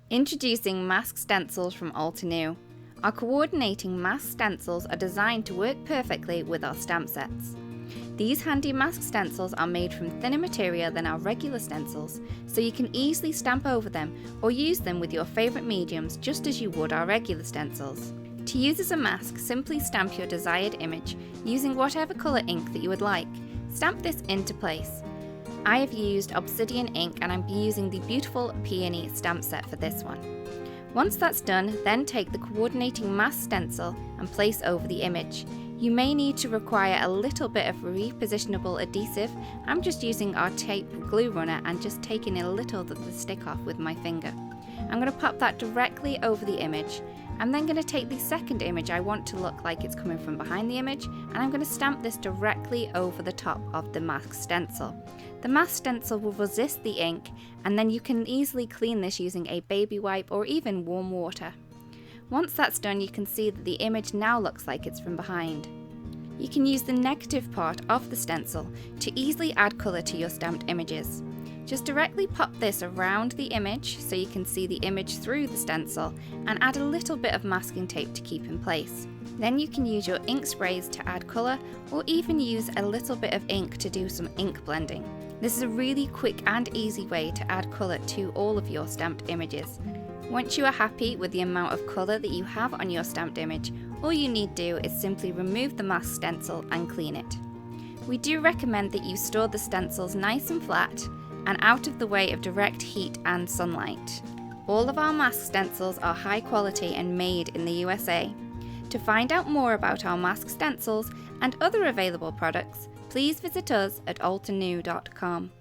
Introducing mask stencils from Altenew. Our coordinating mask stencils are designed to work perfectly with our stamp sets. These handy mask stencils are made from thinner material than our regular stencils, so you can easily stamp over them or use them with your favourite mediums just as you would our regular stencils. To use as a mask, simply stamp your desired image using whatever colour ink that you would like. Stamp this into place. I have used obsidian ink and I'm using the beautiful Peony stamp set for this one. Once that's done, then take the coordinating mask stencil and place over the image. You may need to require a little bit of repositionable adhesive. I'm just using our tape glue runner and just taking a little of the stick off with my finger. I'm going to pop that directly over the image. I'm then going to take the second image I want to look like it's coming from behind the image, and I'm going to stamp this directly over the top of the mask stencil. The mask stencil will resist the ink, and then you can easily clean this using a baby wipe or even warm water. Once that's done, you can see that the image now looks like it's from behind. You can use the negative part of the stencil to easily add colour to your stamped images. Just directly pop this around the image so you can see the image through the stencil and add a little bit of masking tape to keep in place. Then you can use your ink sprays to add colour or even use a little bit of ink to do some ink blending. This is a really quick and easy way to add colour to all of your stamped images. Once you are happy with the amount of colour that you have on your stamped image, all you need to do is simply remove the mask stencil and clean it. We do recommend that you store the stencils nice and flat and out of the way of direct heat and sunlight. All of our mask stencils are high quality and made in the USA. To find out more about our mask stencils and other available products, please visit us at altenew.com.